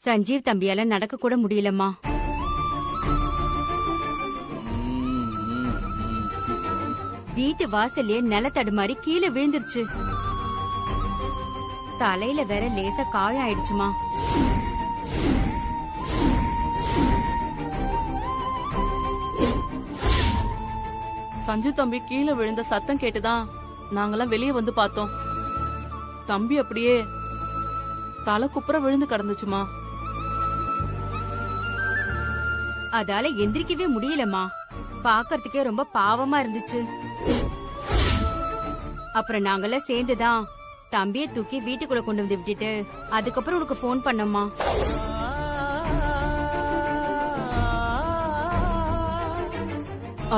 சஞ்சீவ் தம்பியால நடக்க கூட முடியலம்மா. வீட்டு வாசல்லே நிலத்தடுமாறி கீழே விழுந்துருச்சு. தலையில வேற லேசா காயம் ஆயிடுச்சுமா. சஞ்சு தம்பி கீழே விழுந்த சத்தம் கேட்டுதான் நாங்கெல்லாம் வெளியே வந்து பார்த்தோம். தம்பி அப்படியே தலை குப்புற விழுந்து கிடந்துச்சுமா. அதால எந்திரிக்கவே முடியலம்மா. பாக்கறதுக்கே ரொம்ப பாவமா இருந்துச்சு. அப்புறம் நாங்கெல்லாம் சேர்ந்துதான் தம்பிய தூக்கி வீட்டுக்குள்ள கொண்டு வந்து விட்டுட்டு அதுக்கப்புறம் உனக்கு போன் பண்ணம்மா.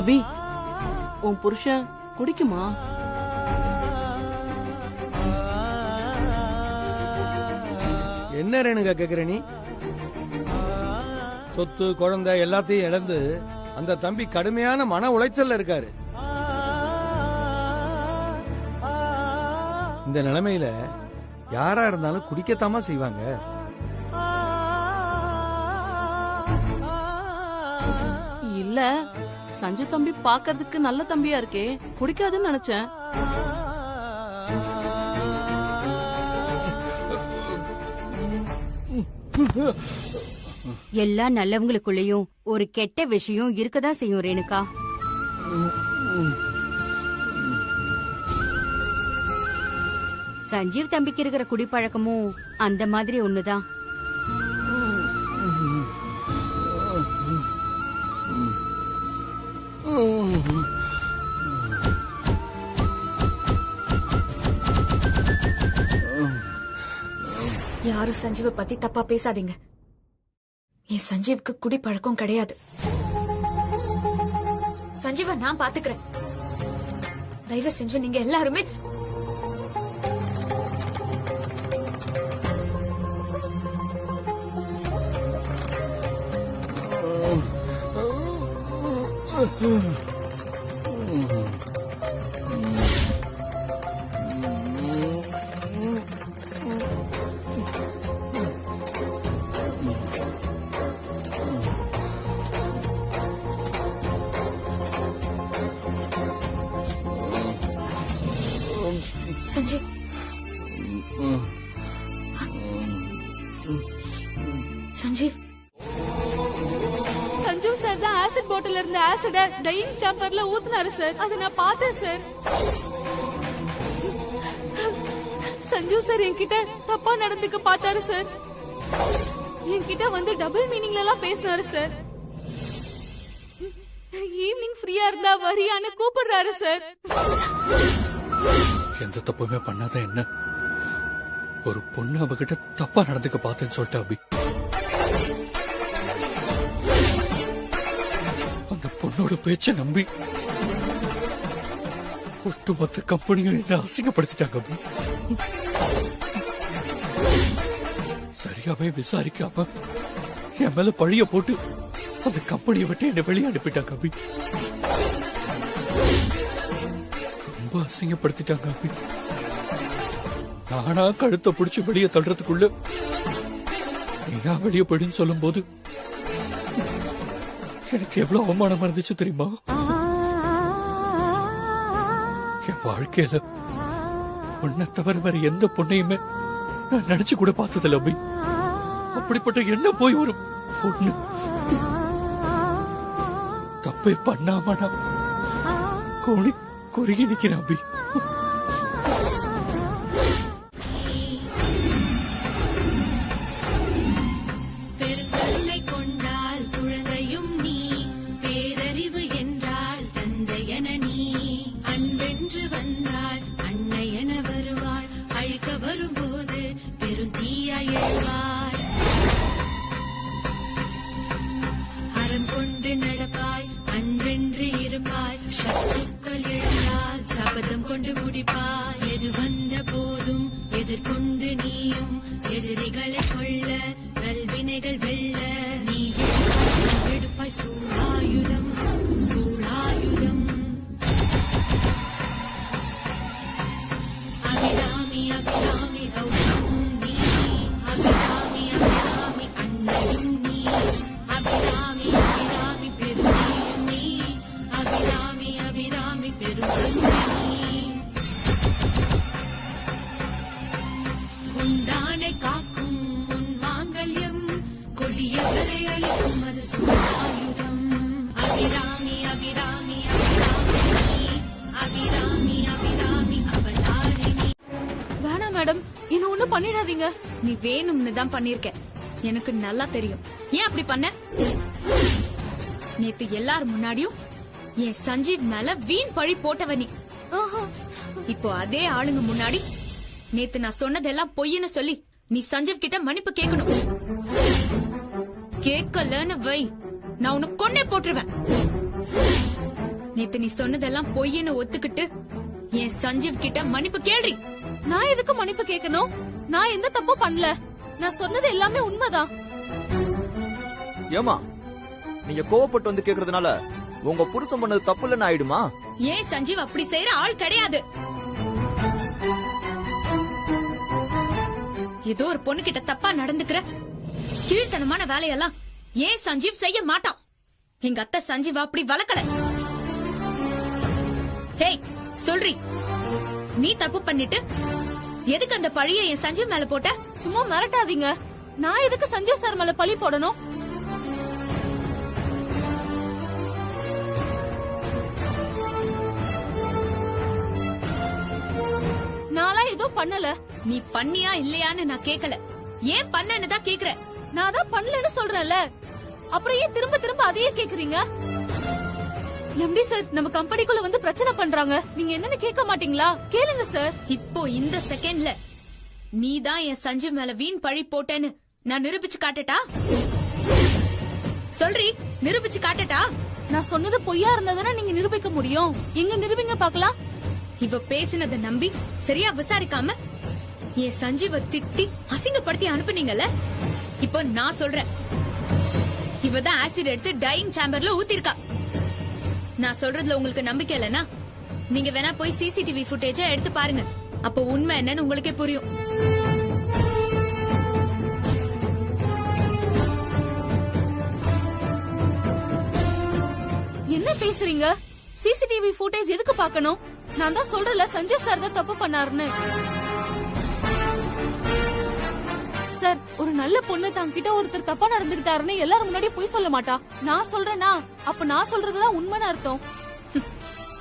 அபி, உன் புருஷன் குடிக்குமா? என்ன ரேணுகா கேக்குற நீ? சொத்து குழந்தை எல்லாத்தையும் இழந்து அந்த தம்பி கடுமையான மன உளைச்சல்ல இருக்காரு. இந்த நிலைமையில யாரா இருந்தாலும் குடிக்கத்தாமா செய்வாங்க. இல்ல, சஞ்சு தம்பி பாக்கிறதுக்கு நல்ல தம்பியா இருக்கே, குடிக்காதுன்னு நினைச்சேன். எல்லா நல்லவங்களுக்குள்ளயும் ஒரு கெட்ட விஷயம் இருக்கதான் செய்யும் ரேணுகா. சஞ்சீவ் தம்பிக்கு இருக்கிற குடிப்பழக்கமும் அந்த மாதிரி ஒண்ணுதான். யாரும் சஞ்சீவ பத்தி தப்பா பேசாதீங்க. என் சஞ்சீவுக்கு குடி பழக்கம் கிடையாது. சஞ்சீவ நான் பாத்துக்கிறேன். தயவு செஞ்சு நீங்க எல்லாருமே சஞ்சீவ் சஞ்சீவ் சஞ்சு சார் தான் ஆசிட் பாட்டில் இருந்த ஆசிட டையிங் சாம்பர்ல ஊத்துனாரு சார். அதை நான் பார்த்தேன் சார். சஞ்சு சார் என்கிட்ட தப்பா நடந்துக்க பார்த்தாரு சார். என்கிட்ட வந்து டபுள் மீனிங்ல எல்லாம் பேசினாரு சார். ஈவினிங் ஃப்ரீயா இருந்தா வரியான்னு கூப்பிடுறாரு சார். எந்த தப்புமே பண்ணாத என்ன ஒரு பொண்ணு அவகிட்ட தப்பா நடந்துக்க பார்த்தேன்னு சொல்லிட்டு அபி, அந்த பொண்ணோட பேச்ச நம்பி ஒட்டுமொத்த கம்பெனியும் என்ன அசிங்கப்படுத்திட்டாங்க அபி. சரியாவே விசாரிக்காம என் மேல பழிய போட்டு அந்த கம்பெனியை விட்டு என்ன வெளியே அனுப்பிட்டாங்க அபி. ரொம்ப அசிங்கப்படுத்திட்டாங்க அபி. நானா கழுத்தை பிடிச்சு வெளியே தள்ளுறதுக்குள்ள நீயா வெளியே போயிடுன்னு சொல்லும் போது எனக்கு எவ்வளவு அவமானமா இருந்துச்சு தெரியுமா? என் வாழ்க்கையில உன்னை தவிர வேற எந்த பொண்ணையுமே நான் நினைச்சு கூட பார்த்ததில்ல அபி. அப்படிப்பட்ட என்ன போய் ஒரு பொண்ணு தப்பை பண்ணாம நான் கோழி குறுகி நிக்கிறேன் அபி. கொண்டு முடிப்பாய். எது வந்த போதும் எதிர்கொண்டு நீயும் எதிரிகளை கொள்ள நல்வினைகள் வெல்ல நீ எடுப்பாய் சூழாயுதம் சூழாயுதம். அபிராமி அபிராமி கௌதம் நீ அபிராமி அபிராமி பெருமை பெருமை உண்டானை காக்கும் உன் மாங்கல்யம் கொடியவரை அழிக்கும் அது ஆயுதம் அபிராமி அபிராமி அபிராமி அபிராமி அபிராமி அவதாரிணி. வேணாம் மேடம், இன்னும் ஒண்ணும் பண்ணிடாதீங்க. நீ வேணும்னு தான் பண்ணிருக்க, எனக்கு நல்லா தெரியும். ஏன் அப்படி பண்ண? நேத்து எல்லார் முன்னாடியும் என் சஞ்சீவ் மேல வீண் பழி போட்டவ நீ. இப்போ அதே ஆளுங்க முன்னாடி நேத்து நான் சொன்னதெல்லாம் பொய்ன்னு சொல்லி நீ சஞ்சீவ் கிட்ட மன்னிப்பு கேட்கணும். கேட்கலன்னு வை, நான் உனக்கு கொன்னே போட்டுருவேன். நேத்து நீ சொன்னதெல்லாம் பொய்ன்னு ஒத்துக்கிட்டு என் சஞ்சீவ் கிட்ட மன்னிப்பு கேள்றி. நான் எதுக்கு மன்னிப்பு கேட்கணும்? நான் எந்த தப்பும் பண்ணல. நான் சொன்னது எல்லாமே உண்மைதான். ஏமா நீங்க கோவப்பட்டு வந்து கேக்குறதுனால உங்க புருஷன் பண்ணது தப்பு இல்லன்னு ஆயிடுமா? ஏன் சஞ்சீவ் அப்படி செய்யற ஆள் கிடையாது. ஏதோ ஒரு பொண்ணு கிட்ட தப்பா நடந்துக்கிற கீழ்த்தனமான வேலையெல்லாம் ஏன் சஞ்சீவ் செய்ய மாட்டான். எங்க அத்தை சஞ்சீவ் அப்படி வளர்க்கல. ஹேய் சொல்றி, நீ தப்பு பண்ணிட்டு எதுக்கு அந்த பழிய என் சஞ்சீவ் மேல போட்ட? சும்மா மிரட்டாதீங்க. நான் எதுக்கு சஞ்சீவ் சார் மேல பழி போடணும்? நான்லாம் எதுவும் பண்ணல. நீ பண்ணியா இல்லையான்னு நான் கேக்கல, ஏன் பண்ணன்னு தான் கேக்குற. நான் தான் பண்ணலன்னு சொல்றேன்ல, அப்புறம் ஏன் திரும்ப திரும்ப அதையே கேக்குறீங்க? எம்டி சார் நம்ம கம்பெனிக்குள்ள வந்து பிரச்சனை பண்றாங்க, நீங்க என்னன்னு கேட்க மாட்டீங்களா? கேளுங்க சார். இப்போ இந்த செகண்ட்ல நீ தான் என் சஞ்சீவ் மேல வீண் பழி போட்டேன்னு நான் நிரூபிச்சு காட்டட்டா? சொல்றி, நிரூபிச்சு காட்டட்டா? நான் சொன்னது பொய்யா இருந்ததுன்னா நீங்க நிரூபிக்க முடியும். எங்க நிரூபிங்க பாக்கலாம். இவ பேசினத நம்பி சரியா விசாரிக்காம என் சஞ்சீவ திட்டி அசிங்கப்படுத்தி அனுப்புனீங்கல்ல. இப்போ நான் சொல்றேன், இவதான் ஆசிட் எடுத்து டையிங் சேம்பர்ல ஊத்திருக்கா. நான் சொல்றதுல உங்களுக்கு நம்பிக்கை இல்லனா நீங்க வேணா போய் சிசிடிவி ஃபுட்டேஜ எடுத்து பாருங்க. அப்போ உண்மை என்னன்னு உங்களுக்கே புரியும். என்ன பேசுறீங்க? சிசிடிவி ஃபுட்டேஜ் எதுக்கு பார்க்கணும்? நான் தான் சொல்றல சஞ்சீவ் சார் தான் தப்பு பண்ணாருன்னு. சார், ஒரு நல்ல பொண்ணு தங்கிட்ட ஒருத்தர் தப்பா நடந்துக்கிட்டாருன்னு எல்லாரும் முன்னாடி போய் சொல்ல மாட்டா. நான் சொல்றேனா, அப்ப நான் சொல்றதுதான் உண்மைன்னு அர்த்தம்.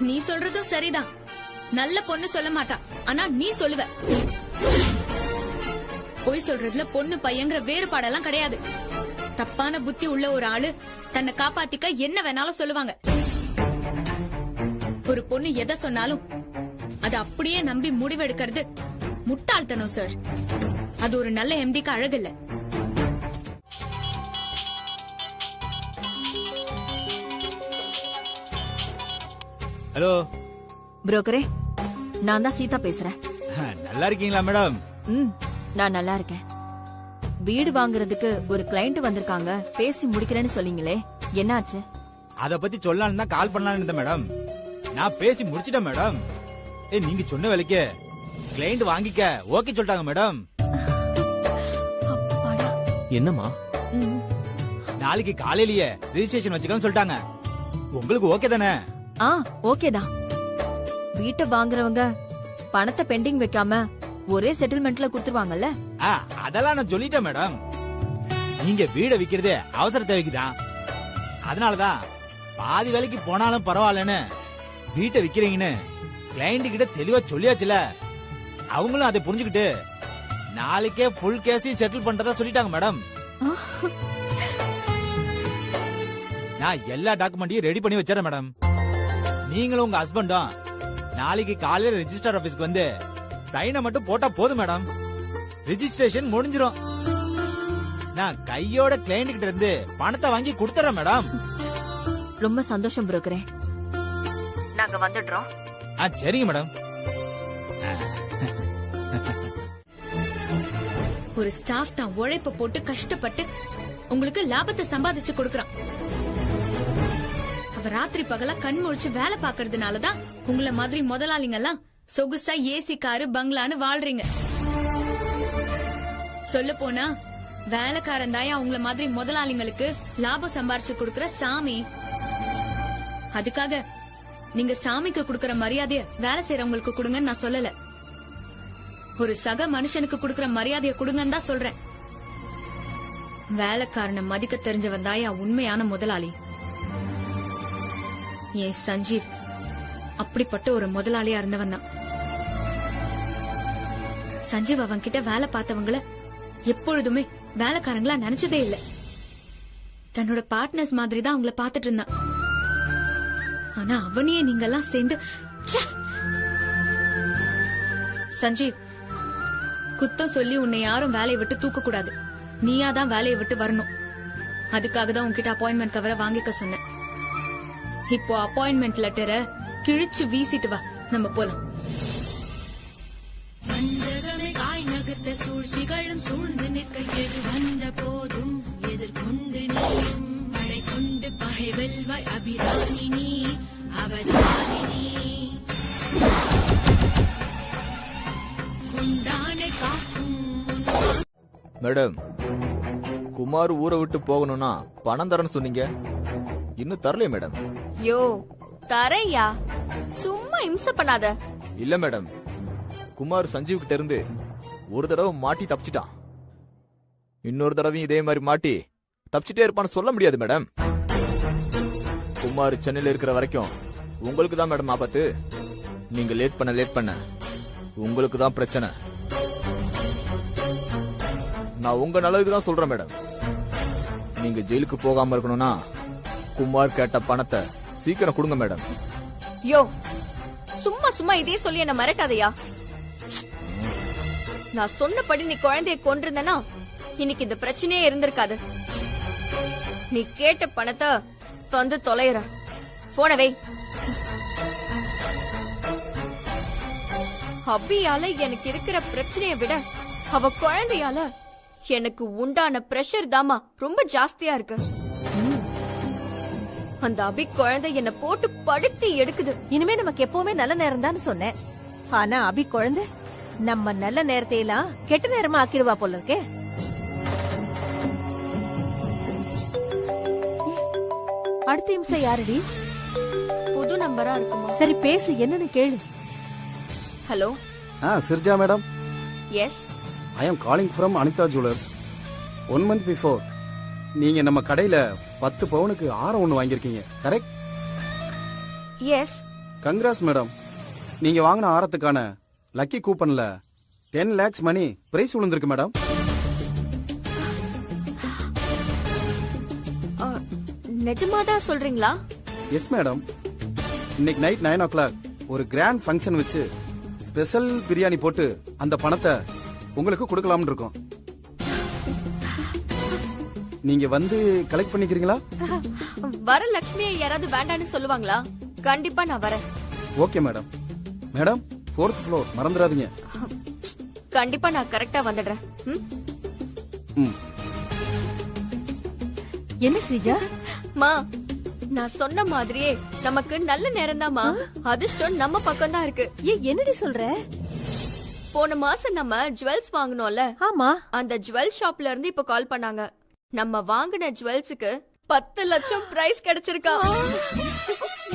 நீ சொல்றதும் சரிதான். நல்ல பொண்ணு சொல்ல மாட்டா, ஆனா நீ சொல்லுவ. பொய் சொல்றதுல பொண்ணு பையங்கிற வேறுபாடெல்லாம் கிடையாது. தப்பான புத்தி உள்ள ஒரு ஆளு தன்னை காப்பாத்திக்க என்ன வேணாலும் சொல்லுவாங்க. ஒரு பொண்ணு எதை சொன்னாலும் அதை அப்படியே நம்பி முடிவெடுக்கிறது முட்டாள்தனம் சார். அது ஒரு நல்ல எம்டிக்கு அழகில்ல. ஹலோ புரோக்கரே, நான் தான் சீதா பேசுறேன். நல்லா இருக்கீங்களா மேடம்? நான் நல்லா இருக்கேன். வீடு வாங்குறதுக்கு ஒரு கிளையண்ட் வந்திருக்காங்க, பேசி முடிக்கிறேன்னு சொன்னீங்களே, என்னாச்சு? அத பத்தி சொல்லலாம்னு தான் கால் பண்ணலாம்னு இருந்தேன் மேடம். நான் பேசி முடிச்சிட்டேன் மேடம். நீங்க சொன்ன வேலைக்கு கிளையண்ட் வாங்கிக்க ஓகே சொல்லிட்டாங்க மேடம். என்னம்மா? நாளைக்கு காலையிலேயே ரெஜிஸ்ட்ரேஷன் வச்சுக்கலாம்னு சொல்லிட்டாங்க. உங்களுக்கு ஓகே தானே? ஓகே தான். வீட்டை வாங்குறவங்க பணத்தை பெண்டிங் வைக்காம ஒரே செட்டில்மெண்ட்ல குடுத்துருவாங்கல்ல? அதெல்லாம் நான் சொல்லிட்டேன் மேடம். நீங்க வீட விக்கிறதே அவசர தேவைக்குதான். அதனாலதான் பாதி வேலைக்கு போனாலும் பரவாயில்லன்னு வீட்டை விக்கிறீங்கன்னு கிளைண்ட் கிட்ட தெளிவா சொல்லியாச்சுல. அவங்களும் அதை புரிஞ்சுக்கிட்டு நாளைக்கே ஃபுல் கேஸையும் செட்டில் பண்றதா சொல்லிட்டாங்க மேடம். நான் எல்லா டாக்குமெண்ட்டையும் ரெடி பண்ணி வச்சிடறேன் மேடம். நீங்களும் உங்க ஹஸ்பண்டும் நாளைக்கு காலையில ரெஜிஸ்டர் ஆபீஸ்க்கு வந்து சைனை மட்டும் போட்டா போதும் மேடம். ரெஜிஸ்ட்ரேஷன் முடிஞ்சிரும். நான் கையோட கிளையண்ட் கிட்ட இருந்து பணத்தை வாங்கி கொடுத்துறேன் மேடம். ரொம்ப சந்தோஷம் புரோக்கரே. நாங்க வந்துடுறோம். சரிங்க மேடம். ஒரு ஸ்டாஃப் தான் உழைப்ப போட்டு கஷ்டப்பட்டு உங்களுக்கு லாபத்தை சம்பாதிச்சு கொடுக்கறான். அவ ராத்திரி பகலா கண் முழிச்சு வேலை பாக்குறதுனாலதான் உங்கள மாதிரி முதலாளிங்க எல்லாம் சொகுசா ஏசி காரு பங்களான்னு வாழ்றீங்க. சொல்ல போனா வேலைக்காரன் தாயா உங்கள மாதிரி முதலாளிங்களுக்கு லாபம் சம்பாரிச்சு கொடுக்கற சாமி. அதுக்காக நீங்க சாமிக்கு கொடுக்கற மரியாதைய வேலை செய்யறவங்களுக்கு கொடுங்கன்னு நான் சொல்லல. ஒரு சக மனுஷனுக்கு கொடுக்கற மரியாதைய கொடுங்கன்னு தான் சொல்றேன். வேலைக்காரனை மதிக்க தெரிஞ்சவன் தாயா உண்மையான முதலாளி. ஏன் சஞ்சீவ் அப்படிப்பட்ட ஒரு முதலாளியா இருந்தவன் தான். சஞ்சீவ் அவன் கிட்ட வேலை பார்த்தவங்கள எப்பொழுதுமே வேலைக்காரங்களா நினைச்சதே இல்ல. தன்னோட பார்ட்னர்ஸ் மாதிரி தான் அவங்கள பாத்துட்டு இருந்தான். ஆனா அவனையே நீங்க எல்லாம் சேர்ந்து சஞ்சீவ், குத்தம் சொல்லி உன்னை யாரும் வேலையை விட்டு தூக்க கூடாது. நீயா தான் வேலையை விட்டு வரணும். அதுக்காக தான் உன்கிட்ட அப்பாயின்மெண்ட் கவரை வாங்கிக்க சொன்னேன். இப்போ அப்பாயின்மெண்ட் லெட்டரை கிழிச்சு வீசிட்டு வா, நம்ம போலாம். பஞ்சகமே காய் நகர்த்த சூழ்ச்சிகளும் சூழ்ந்து நிற்க எது வந்த போதும் எதிர்கொண்டு நீயும் படை கொண்டு பகை வெல்வாய் அபிராமினி அவதாரினி. குண்டானை காக்கும் மேடம், குமார் ஊரை விட்டு போகணும்னா பணம் தரேன்னு சொன்னீங்க, இன்னும் தரலையே மேடம். யோ தரையா, சும்மா இம்ச பண்ணாத. இல்ல மேடம், குமார் சஞ்சீவ் கிட்ட இருந்து ஒரு தடவை மாட்டி தப்பிச்சிட்டான். இன்னொரு தடவையும் இதே மாதிரி மாட்டி தப்பிச்சிட்டே இருப்பான்னு சொல்ல முடியாது மேடம். குமார் சென்னையில இருக்கிற வரைக்கும் உங்களுக்கு தான் மேடம் ஆபத்து. நீங்க லேட் பண்ண உங்களுக்கு தான் பிரச்சனை. நான் உங்க நல்லதுக்கு தான் சொல்றேன் மேடம். நீங்க ஜெயிலுக்கு போகாம இருக்கணும்னா குமார் கேட்ட பணத்தை சீக்கிரம் கொடுங்க மேடம். யோ சும்மா சும்மா இதே சொல்லி என்ன மிரட்டாதையா. நான் சொன்னபடி நீ குழந்தைய கொண்டிருந்தனா இன்னைக்கு இந்த பிரச்சனையே இருந்திருக்காது. நீ கேட்ட பணத்தை வந்து தொலைற. போன வை. அபியால எனக்கு இருக்கிற பிரச்சனையை விட அவ குழந்தையால எனக்கு உண்டான பிரஷர் தாமா ரொம்ப ஜாஸ்தியா இருக்கு. அந்த அபி குழந்தை என்ன போட்டு படுத்தி எடுக்குது. இனிமே நமக்கு எப்பவுமே நல்ல நேரம் தான் சொன்னேன். ஆனா அபி குழந்தை நம்ம நல்ல நேரத்தையெல்லாம் கெட்ட நேரமா ஆக்கிடுவா போல இருக்கே. அடுத்த நிமிஷம் யாரடி? புது நம்பரா இருக்குமா? சரி பேசு, என்னன்னு கேளு. Hello. Sirja madam. Yes. I am calling from Anita Jewelers. 1 month before நீங்க நம்ம கடையில 10 பவுனுக்கு ஆரம் ஒண்ணு வாங்கியிருக்கீங்க, கரெக்ட்? எஸ். Congrats madam. நீங்க வாங்கின ஆரத்துக்கான லக்கி கூப்பன்ல 10 lakhs மணி பிரைஸ் விழுந்திருக்கு மேடம். நிஜமாதான் சொல்றீங்களா? Yes madam. இன்னைக்கு நைட் 9 o'clock ஒரு கிராண்ட் ஃபங்க்ஷன் வச்சு ஸ்பெஷல் பிரியாணி போட்டு அந்த பணத்தை உங்களுக்கு கொடுக்கலாம்னு இருக்கோம். நீங்க வந்து கலெக்ட் பண்ணிக்கிறீங்களா? வர லட்சுமியை யாராவது வேண்டான்னு சொல்லுவாங்களா? கண்டிப்பா நான் வரேன். Okay madam. Madam 4th floor மறந்துடாதீங்க. கண்டிப்பா நான் கரெக்டா வந்துடுறேன். என்ன ஸ்ரீஜா? மா, நான் சொன்ன மாதிரியே நமக்கு நல்ல நேரம் தான்மா. அதிர்ஷ்டம் நம்ம பக்கம் தான் இருக்கு. என்னடி சொல்ற? போன மாசம் நம்ம ஜுவல்ஸ் வாங்கணும்ல? ஆமா. அந்த ஜுவல் ஷாப்ல இருந்து இப்ப கால் பண்ணாங்க. நம்ம வாங்கின ஜுவல்ஸுக்கு 10 லட்சம் பிரைஸ் கிடைச்சிருக்கா.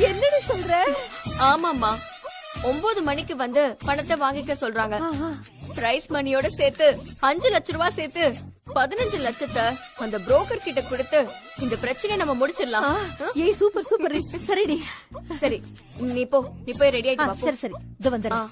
என்னடி சொல்ற? ஆமாமா. 9 மணிக்கு வந்து பணத்தை வாங்கிக்க சொல்றாங்க. பிரைஸ் மணியோட சேர்த்து 5 லட்சம் ரூபாய் சேர்த்து 15 லட்சத்தை அந்த புரோக்கர் கிட்ட கொடுத்து இந்த பிரச்சனை நம்ம முடிச்சிடலாம். ஏய் சூப்பர் சூப்பர். சரிடி. சரி நீ போய் ரெடி ஆயிட்டு வா. சரி சரி இது வந்துறேன்.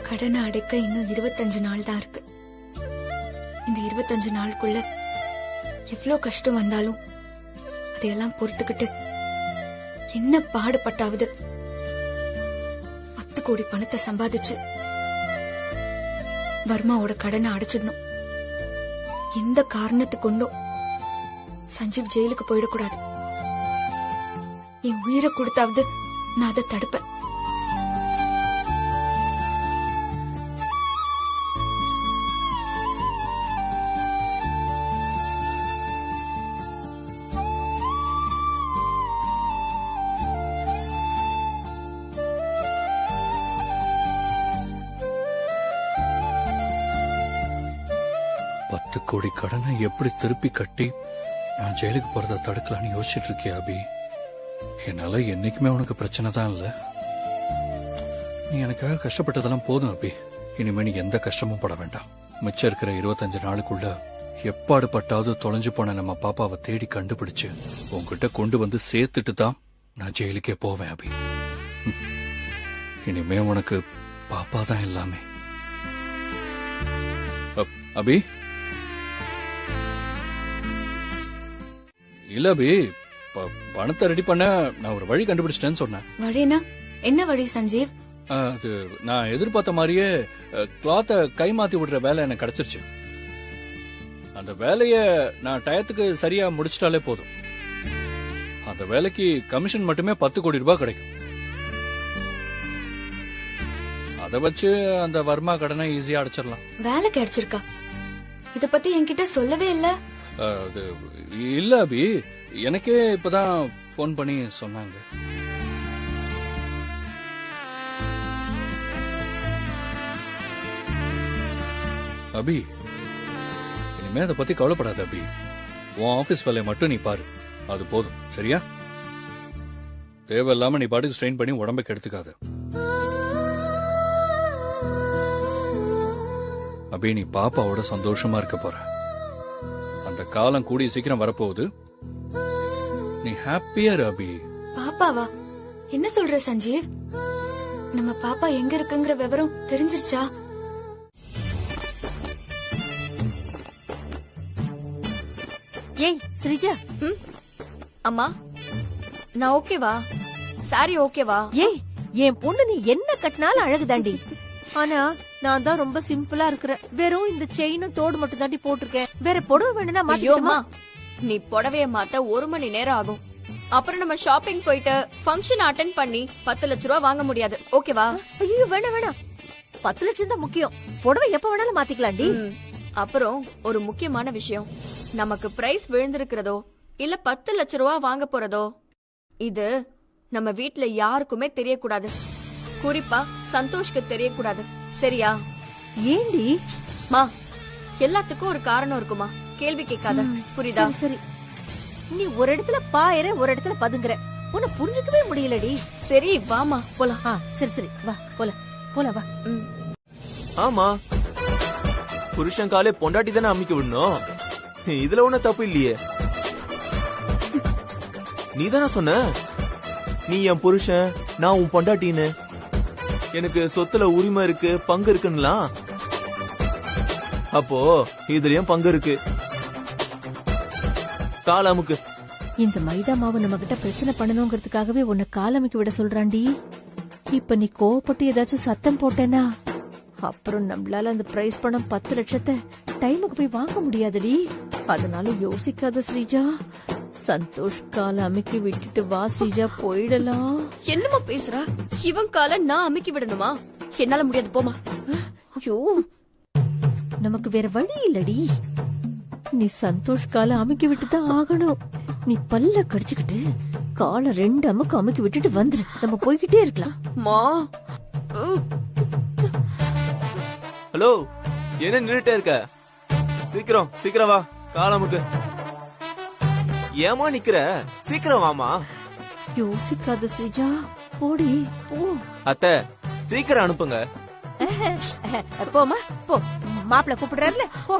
கடனை அடைக்க இன்னும் 25 நாள் தான் இருக்கு. இந்த 25 நாளுக்குள்ள எவ்வளவு கஷ்டம் வந்தாலும் அதையெல்லாம் பொறுத்துக்கிட்டு என்ன பாடுபட்டாவது 10 கோடி பணத்தை சம்பாதிச்சு வர்மாவோட கடனை அடைச்சிடணும். எந்த காரணத்து கொண்டும் சஞ்சீவ் ஜெயிலுக்கு போயிடக்கூடாது. என் உயிரை கொடுத்தாவது நான் அதை தடுப்பேன். 10 கோடி கடனை எப்படி திருப்பி கட்டி நான் ஜெயிலுக்கு போறத தடுக்கலான்னு யோசிச்சுட்டு இருக்கியா அபி? என்னால என்னைக்குமே உனக்கு பிரச்சனை தான் இல்ல. நீ எனக்காக கஷ்டப்பட்டதெல்லாம் போதும் அபி. இனிமே நீ எந்த கஷ்டமும் பட வேண்டாம். மிச்சம் இருக்கிற 25 நாளுக்குள்ள எப்பாடு பட்டாவது தொலைஞ்சு போன நம்ம பாப்பாவை தேடி கண்டுபிடிச்சு உன்கிட்ட கொண்டு வந்து சேர்த்துட்டு தான் நான் ஜெயிலுக்கே போவேன் அபி. இனிமே உனக்கு பாப்பா தான் எல்லாமே. அபி இல்ல அபி, பணத்தை ரெடி பண்ண நான் ஒரு வழி கண்டுபிடிச்சிட்டேன்னு சொன்னேன். வழினா என்ன வழி சஞ்சீவ்? அது நான் எதிர்பார்த்த மாதிரியே கிளாத்தை கை மாத்தி விடுற வேலை எனக்கு கிடைச்சிருச்சு. அந்த வேலைய நான் டயத்துக்கு சரியா முடிச்சிட்டாலே போதும். அந்த வேலைக்கு கமிஷன் மட்டுமே 10 கோடி ரூபாய் கிடைக்கும். அதை வச்சு அந்த வர்மா கடனை ஈஸியா அடைச்சிடலாம். வேலை கிடைச்சிருக்கா? இத பத்தி என்கிட்ட சொல்லவே இல்ல. இல்ல அபி, எனக்கே இப்பதான் போன் பண்ணி சொன்னாங்க. அபி, இனிமே அதை பத்தி கவலைப்படாத அபி. உன் ஆபீஸ் வேலையை மட்டும் நீ பாரு, அது போதும். சரியா? தேவையில்லாம நீ பாட்டுக்கு ஸ்ட்ரெயின் பண்ணி உடம்பை கெடுத்துக்காத. அபி, நீ பாப்பாவோட சந்தோஷமா இருக்க போற. அந்த காலம் கூடிய சீக்கிரம் வரப்போகுது. நீ ஹாப்பியா இரு அபி. பாப்பாவா? என்ன சொல்ற சஞ்சீவ்? நம்ம பாப்பா எங்க இருக்குங்கிற விவரம் தெரிஞ்சிருச்சா? ஏய் ஸ்ரீஜா. அம்மா, நான் ஓகேவா? சாரி ஓகேவா? ஏய், என் பொண்ணு நீ என்ன கட்டினாலும் அழகுதாண்டி. ஆனா நான் தான் ரொம்ப சிம்பிளா இருக்கிறேன். வெறும் இந்த செயினும் தோடு மட்டும் தாண்டி போட்டிருக்கேன். வேற புடவை வேணும்னா மாத்திக்கோமா. நீ புடவைய மாத்த 1 மணி நேரம் ஆகும். அப்புறம் நம்ம ஷாப்பிங் போயிட்டு ஃபங்க்ஷன் அட்டெண்ட் பண்ணி 10 லட்சம் ரூபாய் வாங்க முடியாது. ஓகேவா? ஐயோ வேணாம் வேணாம், 10 லட்சம் தான் முக்கியம். புடவை எப்ப வேணாலும் மாத்திக்கலாம்டி. அப்புறம் ஒரு முக்கியமான விஷயம், நமக்கு பிரைஸ் விழுந்திருக்கிறதோ இல்ல 10 லட்சம் ரூபாய் வாங்க போறதோ இது நம்ம வீட்ல யாருக்குமே தெரியக்கூடாது. குறிப்பா சந்தோஷ்க்கு தெரியக்கூடாது. சரியா? ஏண்டி? மா, எல்லாத்துக்கும் ஒரு காரணம் இருக்குமா, கேள்வி கேட்காத. புரியுதா? சரி, நீ ஒரு இடத்துல பாயற, ஒரு இடத்துல பதுங்குற. உன்னை புரிஞ்சுக்கவே முடியலடி. சரி வாமா போலாம். சரி சரி வா போலாம். போலாம் வா. ஆமா, புருஷன் காலே பொண்டாட்டி தானே அமிக்க விடணும். இதுல ஒண்ணும் தப்பு இல்லையே. நீ தானே சொன்ன நீ என் புருஷன், நான் உன் பொண்டாட்டின்னு, எனக்கு சொத்துல உரிமை இருக்கு, பங்கு இருக்குன்னுலாம். அப்போ இதுலயும் பங்கு இருக்கு. காலாமுக்கு இந்த மைதா மாவு நம்ம கிட்ட பிரச்சனை பண்ணணுங்கிறதுக்காகவே உன்னை காலமைக்கு விட சொல்றாண்டி. இப்ப நீ கோவப்பட்டு ஏதாச்சும் சத்தம் போட்டேனா அப்புறம் நம்மளால அந்த பிரைஸ் பணம் 10 லட்சத்தை டைமுக்கு போய் வாங்க முடியாதுடி. அதனால யோசிக்காத ஸ்ரீஜா. சந்தோஷ் கால அமுக்கி விட்டுட்டு வா ஸ்ரீஜா, போயிடலாம். என்னமா பேசுற? இவன் கால நான் அமுக்கி விடணுமா? என்னால முடியாது, போமா. ஐயோ, நமக்கு வேற வழி இல்லடி. நீ சந்தோஷ் கால அமுக்கி விட்டுதான் ஆகணும். நீ பல்ல கடிச்சுக்கிட்டு கால 2 அமுக்கு அமுக்கி விட்டுட்டு வந்துரு. நம்ம போய்கிட்டே இருக்கலாம். மா, ஹலோ, என்ன நின்னுட்டே இருக்க? சீக்கிரம் சீக்கிரம் வா, காலமுக்கு. ஏமா நிக்கிற? சீக்கிரம் வாமா. யோசிக்காத ஸ்ரீஜா, போடி போ. அத்தை, சீக்கிரம் அனுப்புங்க. போமா போ, மாப்பிள்ள கூப்பிடுறாருல போ.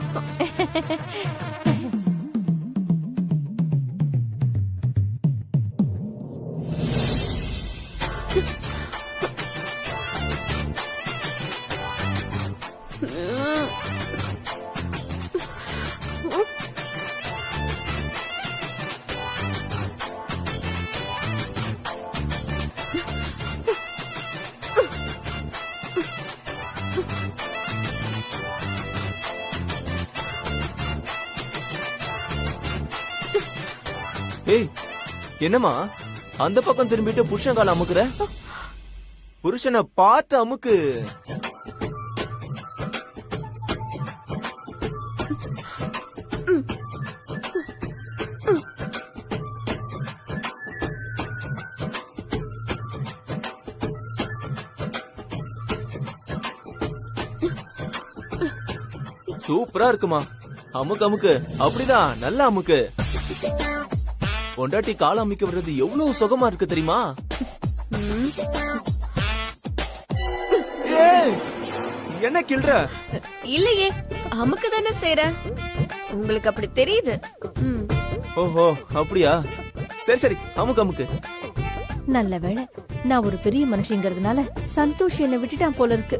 ஏய், என்னமா அந்த பக்கம் திரும்பிட்டு புருஷன் கால அமுக்குற? புருஷனை பார்த்து அமுக்கு. சூப்பரா இருக்குமா. அமுக்கு அமுக்கு அப்படிதான் நல்லா அமுக்கு. பொண்டாட்டி கால அமுக்கி விடுறது எவ்வளவு சுகமா இருக்கு தெரியுமா? ஏய், என்ன கிள்ற? இல்லையே, அமுக்கு தானே செய்றேன். உங்களுக்கு அப்படி தெரியுது. ஓஹோ அப்படியா? சரி சரி அமுக்கு அமுக்கு. நல்ல வேளை நான் ஒரு பெரிய மனுஷங்கிறதுனால சந்தோஷ் என்னை விட்டுட்டான் போல இருக்கு.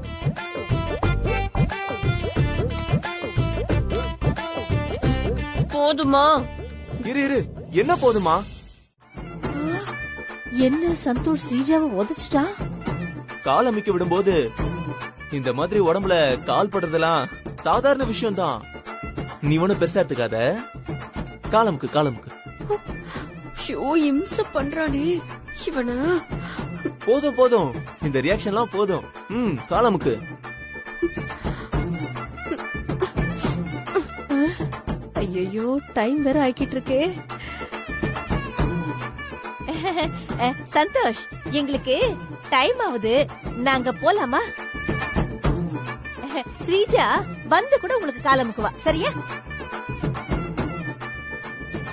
போதுமா? இரு இரு, என்ன போதுமா? என்ன சந்தோஷ் ஸ்ரீஜாவை உதச்சிட்டா? கால் அமைக்க விடும்போது இந்த மாதிரி உடம்புல கால் படுறதெல்லாம் சாதாரண விஷயம் தான். நீ ஒண்ணு பெருசா எடுத்துக்காத. காலமுக்கு காலமுக்கு. ஷோ இம்ச பண்றானே இவன. போதும் போதும், இந்த ரியாக்ஷன்லாம் போதும். காலமுக்கு. ஐயோ டைம் வேற ஆக்கிட்டு இருக்கே. சந்தோஷ், எங்களுக்கு டைம் ஆகுது, நாங்க போலாமா? ஸ்ரீஜா வந்து கூட உங்களுக்கு காலமுக்குவா, சரியா?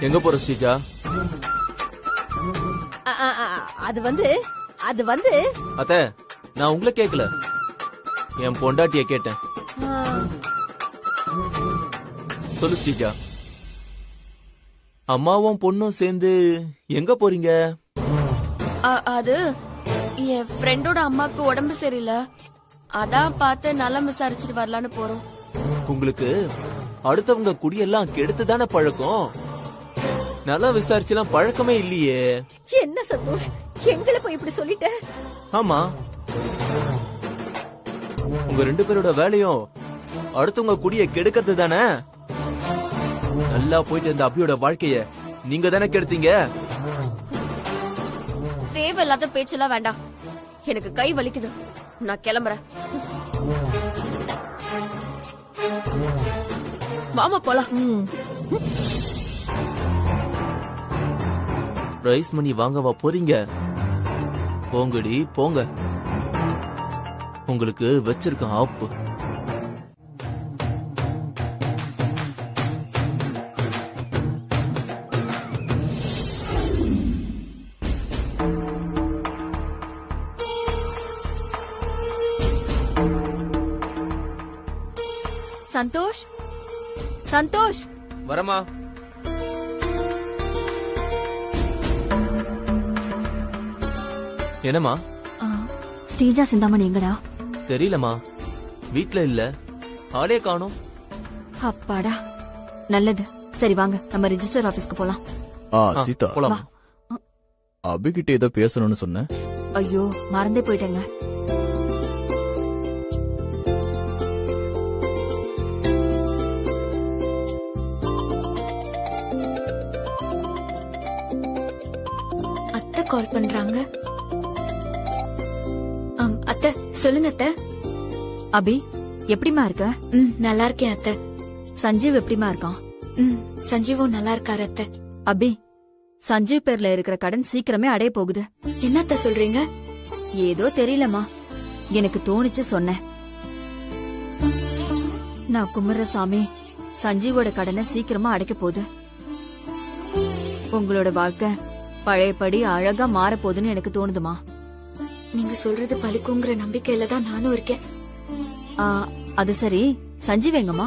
எங்க போற ஸ்ரீஜா? அது வந்து அத்த, நான் உங்களை கேக்கல, என் பொண்டாட்டிய கேட்டேன். சொல்லு ஸ்ரீஜா, அம்மாவும் பொண்ணும் சேர்ந்து எங்க போறீங்க? அது என் ஃப்ரெண்டோட அம்மாக்கு உடம்பு சரியில்லை, அதான் பார்த்து நல்லா விசாரிச்சுட்டு வரலான்னு போறோம். உங்களுக்கு அடுத்தவங்க குடியெல்லாம் கெடுத்துதானே பழக்கம்? நல்லா விசாரிச்சுலாம் பழக்கமே இல்லையே. என்ன சந்தோஷ், எங்களை போய் இப்படி சொல்லிட்ட? ஆமா, உங்க 2 பேரோட வேலையும் அடுத்தவங்க குடிய கெடுக்கிறது தானே. நல்லா போயிட்டு இருந்த அபியோட வாழ்க்கைய நீங்க தானே கெடுத்தீங்க. தேவையில்லாத பேச்செல்லாம் வேண்டாம், எனக்கு கை வலிக்குது, நான் கிளம்புறேன். வாமா போலாம். பிரைஸ் மணி வாங்கவா போறீங்க? போங்கடி போங்க, உங்களுக்கு வச்சிருக்க ஆப்பு. சந்தோஷ், சந்தோஷ் வரமா? என்னமா? ஸ்ரீஜா சிந்தாமணி எங்கடா? தெரியலமா, வீட்ல இல்ல, ஆளே காணோம். அப்பாடா, நல்லது. சரி வாங்க, நம்ம ரெஜிஸ்டர் ஆபீஸ்க்கு போலாம். சீதா போலாம். அபிகிட்ட ஏதோ பேசணும்னு சொன்ன. ஐயோ மறந்தே போயிட்டேங்க. அத்தை கால் பண்றாங்க. அத்தை சொல்லுங்க அத்தை. அபி எப்படிமா இருக்க? நல்லா இருக்கேன் அத்தை. சஞ்சீவ் எப்படிமா இருக்கான்? சஞ்சீவும் நல்லா இருக்காரு அத்தை. அபி, சஞ்சீவ் பேர்ல இருக்கிற கடன் சீக்கிரமே அடைய போகுது. என்ன அத்தை சொல்றீங்க? ஏதோ தெரியலமா, எனக்கு தோணிச்சு சொன்னேன். நான் கும்பிடுற சாமி சஞ்சீவோட கடனை சீக்கிரமா அடைக்க போகுது. உங்களோட வாழ்க்கை பழையபடி அழகா மாற போகுதுன்னு எனக்கு தோணுதுமா. நீங்க சொல்றது பலிக்குங்கிற நம்பிக்கையில தான் நானும் இருக்கேன். அது சரி, சஞ்சீவ் எங்கம்மா?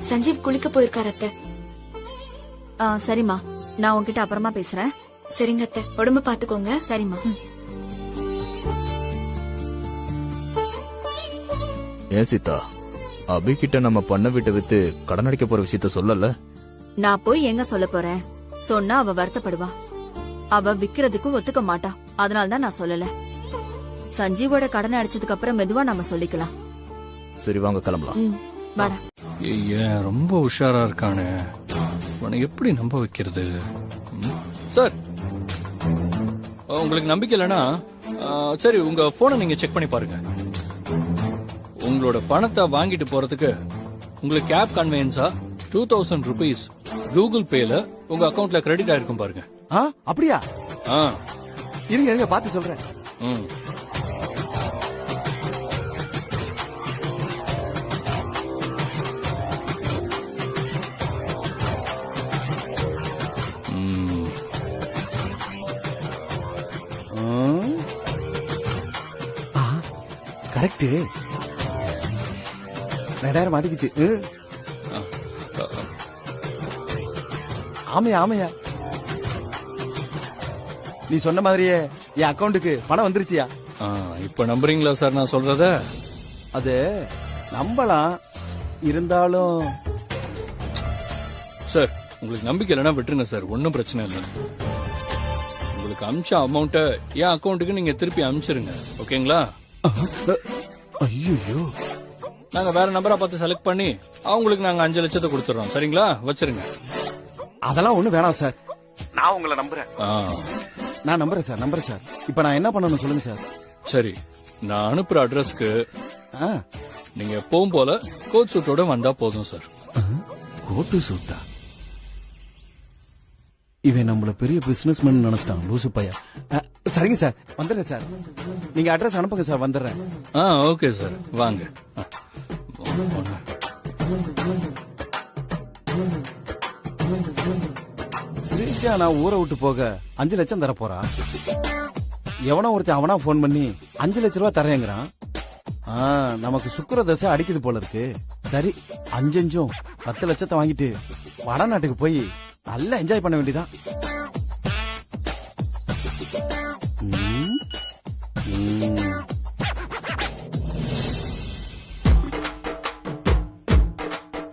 சஞ்சீவ் குளிக்க போயிருக்காரு அத்தை. சரிம்மா, நான் உன்கிட்ட அப்புறமா பேசுறேன். சரிங்க அத்தை, உடம்பு பாத்துக்கோங்க. சரிம்மா. ஏன் சீதா, அபிகிட்ட நம்ம பண்ண வீட்டை வித்து கடன் அடைக்க போற விஷயத்த சொல்லல? நான் போய் எங்க சொல்ல போறேன்? சொன்னா அவ வருத்தப்படுவா. அவ விக்கிறதுக்கு ஒத்துக்க மாட்டா. அதனாலதான் நான் சொல்லல. சஞ்சீவோட கடனை அடிச்சதுக்கு அப்புறம் மெதுவா நம்ம சொல்லிக்கலாம். சரி வாங்க கிளம்பலாம். வாடா. ஏன் ரொம்ப உஷாரா இருக்கானே, உன்னை எப்படி நம்ப வைக்கிறது? சார், உங்களுக்கு நம்பிக்கை இல்லைன்னா சரி, உங்க போனை நீங்க செக் பண்ணி பாருங்க. உங்களோட பணத்தை வாங்கிட்டு போறதுக்கு உங்களுக்கு கேப் கன்வெயன்ஸா 2000 rupees கூகுள் பேல உங்க அக்கவுண்ட்ல கிரெடிட் ஆயிருக்கும் பாருங்க. அப்படியா? இருங்க பார்த்து சொல்றேன். கரெக்ட். 2000 மாட்டிக்கிச்சு. ஆமையா ஆமையா, நீ சொன்ன மாதிரியே என் அக்கவுண்ட்டுக்கு பணம் வந்துருச்சியா? இப்ப நம்புறீங்களா சார் நான் சொல்றத? அது நம்பலாம், இருந்தாலும் சார் உங்களுக்கு நம்பிக்கை இல்லைன்னா விட்டுருங்க சார், ஒன்னும் பிரச்சனை இல்லை. உங்களுக்கு அமிச்ச அமௌண்ட்ட என் அக்கௌண்ட்டுக்கு நீங்க திருப்பி அமிச்சிருங்க, ஓகேங்களா? ஐயோ, நாங்க வேற நம்பரா பார்த்து செலக்ட் பண்ணி அவங்களுக்கு நாங்க 5 லட்சத்தை கொடுத்துறோம், சரிங்களா? வச்சிருங்க. அதெல்லாம் ஒண்ணு வேணாம் சார், நான் உங்களை நம்புறேன். நான் நம்புறேன் சார். இப்ப நான் என்ன பண்ணணும் சொல்லுங்க சார். சரி, நான் அனுப்புற அட்ரஸ்க்கு நீங்க எப்பவும் போல கோட் சூட்டோட வந்தா போதும் சார். கோட்டு சூட்டா? இவன் நம்மள பெரிய பிசினஸ் மேன் நினைச்சிட்டான், லூசு பையா. சரிங்க சார், வந்துடுறேன் சார். நீங்க அட்ரஸ் அனுப்புங்க சார், வந்துடுறேன். ஓகே சார், வாங்க. ஸ்ரீஜா நான் ஊரை விட்டு போக 5 லட்சம் தர போறா. எவனோ ஒருத்தன் அவனா போன் பண்ணி 5 லட்சம் ரூபாய் தரேங்கிறான். நமக்கு சுக்கிர தசை அடிக்குது போல இருக்கு. சரி, 5 10 லட்சத்தை வாங்கிட்டு வடநாட்டுக்கு போய் நல்லா என்ஜாய் பண்ண வேண்டியதான்.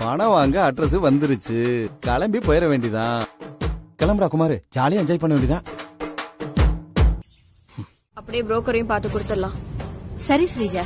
பணம் வாங்க அட்ரஸ் வந்துருச்சு, கிளம்பி போயிட வேண்டியதான். கிளம்புறா குமார், ஜாலியா என்ஜாய் பண்ண வேண்டியதான். அப்படியே புரோக்கரையும் பார்த்து கொடுத்துடலாம். சரி ஸ்ரீஜா.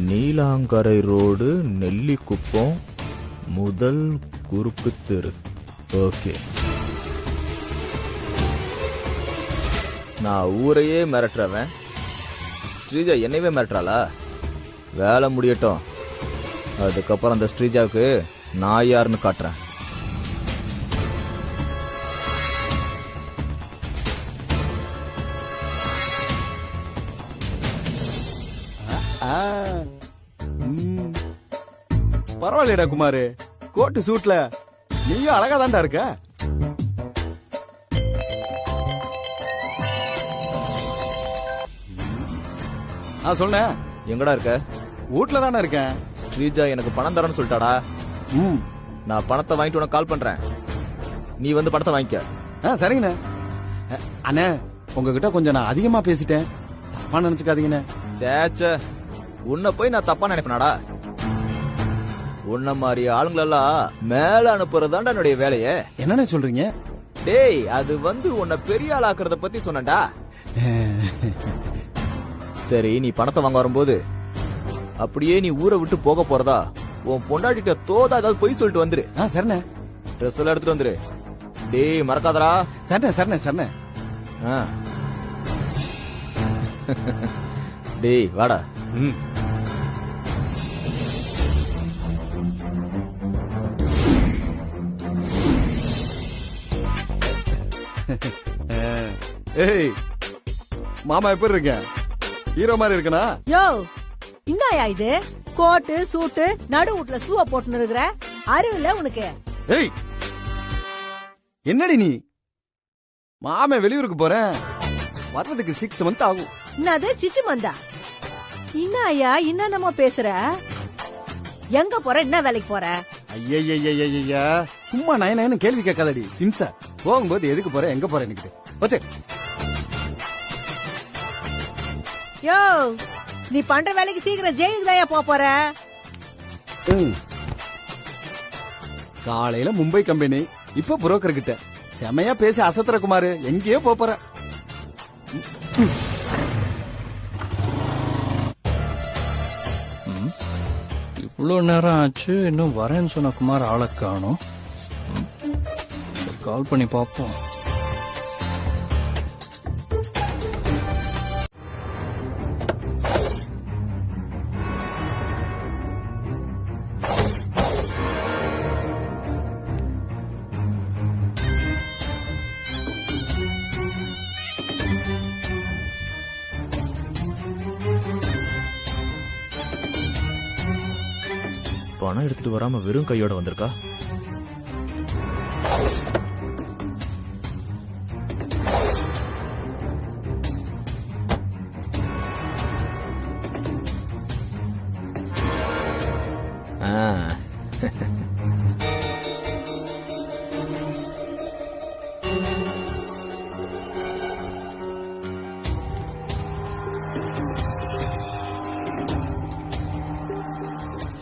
நீலாங்கரை ரோடு, நெல்லிக்குப்பம், முதல் குறுக்கு தெரு. ஓகே, நான் ஊரையே மிரட்டுறவன் ஸ்ரீஜா என்னையவே மிரட்டுறாளா? வேலை முடியட்டும், அதுக்கப்புறம் அந்த ஸ்ரீஜாவுக்கு நான் யாருன்னு காட்டுறேன். பரவாயில்லடா குமாரு, கோட்டு சூட்ல நீயும் அழகா தான்டா இருக்க. சொல்ல எங்கடா இருக்க? வீட்ல தானே இருக்கேன். ஸ்ரீஜா எனக்கு பணம் தரேன்னு சொல்லிட்டாடா. நான் பணத்தை வாங்கிட்டு உனக்கு கால் பண்றேன், நீ வந்து பணத்தை வாங்கிக்க. சரிங்கண்ணே. அண்ணே, உங்ககிட்ட கொஞ்சம் நான் அதிகமா பேசிட்டேன், தப்பா நினைச்சுக்காதீங்கண்ணே. சேச்சே, உன்னை போய் நான் தப்பா நினைப்பேனாடா? உன்ன மாதிரி ஆளுங்களெல்லாம் மேல அனுப்புறதாண்டா என்னுடைய வேலையே. என்னன்னு சொல்றீங்க? டேய், அது வந்து உன்னை பெரிய ஆளாக்குறத பத்தி சொன்னடா. சரி, நீ பணத்தை வாங்க வரும்போது அப்படியே நீ ஊரை விட்டு போக போறதா உன் பொண்டாட்டிட்ட தோதா ஏதாவது போய் சொல்லிட்டு வந்துரு. சரிண்ணே. ட்ரெஸ் எல்லாம் எடுத்துட்டு வந்துரு. டேய் மறக்காதடா. சரிண்ணே. டேய் வாடா. ஏய் மாமா எப்படி இருக்க? ஹீரோ மாதிரி இருக்கனா? யோ, என்னயா இது? கோட்டு சூட்டு நடு வீட்ல சூவ போட்டுன்னு இருக்கிற, அறிவில்ல உனக்கு? ஏய், என்னடி நீ? மாமா வெளியூருக்கு போறேன், வர்றதுக்கு 6 months ஆகும். என்னது சிச்சு மந்தா? என்னயா என்னென்னமோ பேசுற? எங்க போற? என்ன வேலைக்கு போற? ஐயா, சும்மா நயனு கேள்வி கேட்காதடி சிம்சா. போகும்போது எதுக்கு போற, எங்க போற எனக்கு ஓகே. யோ, நீ பண்ற வேலைக்கு சீக்கிரம் ஜெயிலுக்கு தான் போற. காலையில மும்பை கம்பெனி, இப்ப புரோக்கர் கிட்ட செமையா பேசி அசத்துற குமாரு, எங்கேயோ போற. இவ்வளவு நேரம் ஆச்சு, இன்னும் வரேன்னு சொன்ன குமார் ஆளை காணோம். கால் பண்ணி பாப்போம். பணம் எடுத்துட்டு வராம வெறும் கையோட வந்திருக்கா.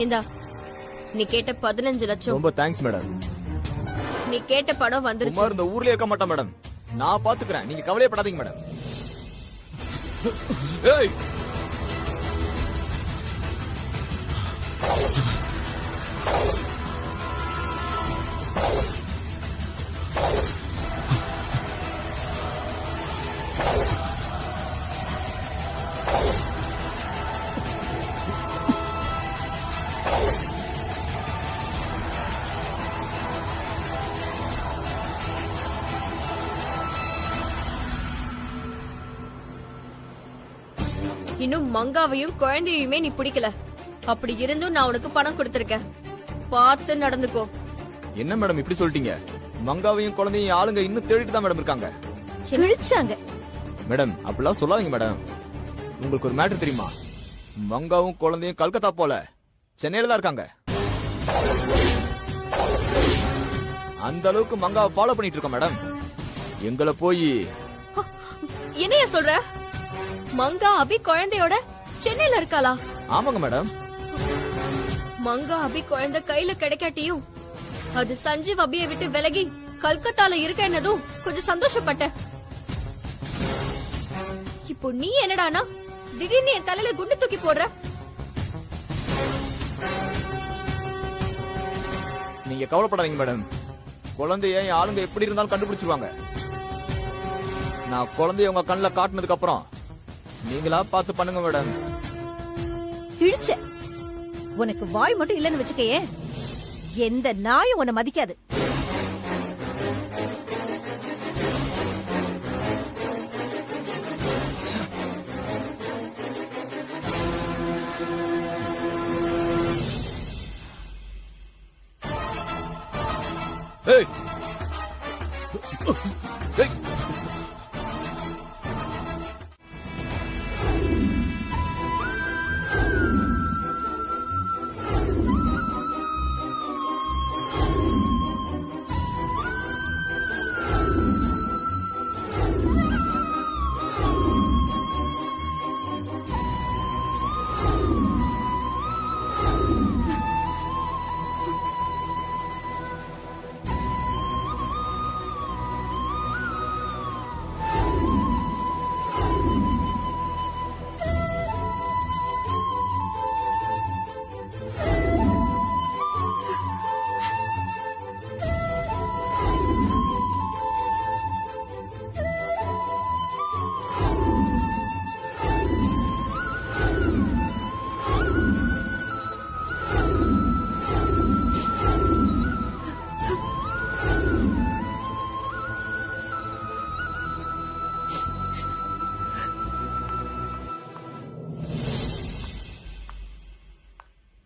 இந்தா, நீ கேட்ட 15 லட்சம். ரொம்ப தேங்க்ஸ் மேடம். நீ கேட்ட பணம் வந்துருச்சு. குமார் இந்த ஊர்ல இருக்க மாட்டான் மேடம். நான் பாத்துக்கிறேன், நீங்க கவலையப்படாதீங்க மேடம். ஏய், இன்னும் மங்காவையும் குழந்தையுமே நீ பிடிக்கல. அப்படி இருந்தும் நான் உனக்கு பணம் கொடுத்திருக்கேன். பார்த்து நடந்துக்கோ. என்ன மேடம் இப்படி சொல்லிட்டீங்க? மங்காவையும் குழந்தையும் ஆளுங்க இன்னும் தேடிட்டு தான் மேடம் இருக்காங்க. இழிச்சாங்க. மேடம் அப்படிலாம் சொல்லாதீங்க மேடம். உங்களுக்கு ஒரு மேட்டர் தெரியுமா? மங்காவும் குழந்தையும் கல்கத்தா போல சென்னையில தான் இருக்காங்க. அந்த அளவுக்கு மங்காவை ஃபாலோ பண்ணிட்டு இருக்கோம் மேடம். எங்களை போய் என்னையா சொல்ற? மங்கா அபி குழந்தையோட சென்னையில இருக்காளா? ஆமாங்க மேடம். மங்கா அபி குழந்தை கையில கிடைக்காட்டியும் அது சஞ்சீவ் அபியை விட்டு விலகி கல்கத்தால இருக்கேன்னதும் கொஞ்சம் சந்தோஷப்பட்டேன். இப்போ நீ என்னடானா திடீர்னு என் தலையில குண்டு தூக்கி போடுற. நீங்க கவலைப்படாதீங்க மேடம். குழந்தைய என் ஆளுங்க எப்படி இருந்தாலும் கண்டுபிடிச்சிருவாங்க. நான் குழந்தைய உங்க கண்ணுல காட்டினதுக்கு அப்புறம் நீங்களா பார்த்து பண்ணுங்க மேடம். இழிச்ச. உனக்கு வாய் மட்டும் இல்லன்னு வச்சுக்கையே, எந்த நாயும் உன்னை மதிக்காது. ஏய், ஏய்,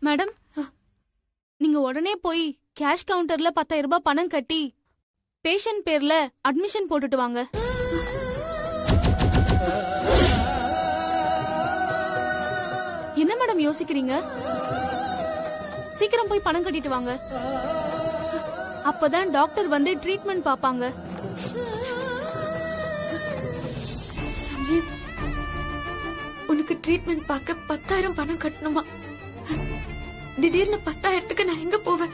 மேடம், நீங்க உடனே போய் கேஷ் கவுண்டர்ல 10,000 ரூபாய் பணம் கட்டி பேஷண்ட் பேர்ல அட்மிஷன் போட்டுட்டு வாங்க. என்ன மேடம் யோசிக்கிறீங்க? சீக்கிரம் போய் பணம் கட்டிட்டு வாங்க. அப்பதான் டாக்டர் வந்து ட்ரீட்மெண்ட் பாப்பாங்க. சஞ்சீவ், உனக்கு ட்ரீட்மெண்ட் பார்க்க 10,000 பணம் கட்டணுமா? திடீர்னு 10,000க்கு நான் எங்க போவேன்?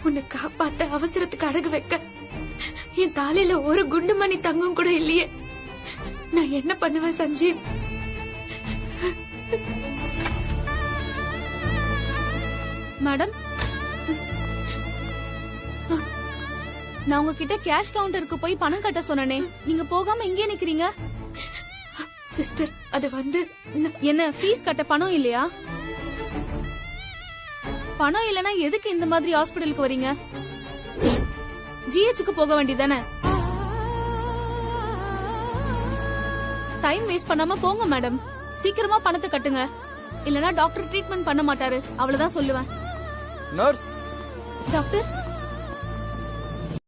உன்னை காப்பாத்த அவசரத்துக்கு அடகு வைக்க என் தாலியில ஒரு குண்டு மணி தங்கம் கூட இல்லையே. நான் என்ன பண்ணுவேன் சஞ்சீவ்? மேடம், நான் உங்ககிட்ட கேஷ் கவுண்டருக்கு போய் பணம் கட்ட சொன்னனே, நீங்க போகாம இங்கே நிக்கிறீங்க. சிஸ்டர், அது வந்து என்ன ஃபீஸ் கட்ட பணம் இல்லையா? பணம் இல்லனா எதுக்கு இந்த மாதிரி ஹாஸ்பிடலுக்கு வரீங்க? ஜிஹெச்சுக்கு போக வேண்டியதானே? டைம் வேஸ்ட் பண்ணாம போங்க மேடம். சீக்கிரமா பணத்தை கட்டுங்க. இல்லனா டாக்டர் ட்ரீட்மெண்ட் பண்ண மாட்டாரு அவ்வளவுதான் சொல்லுவேன். Nurse doctor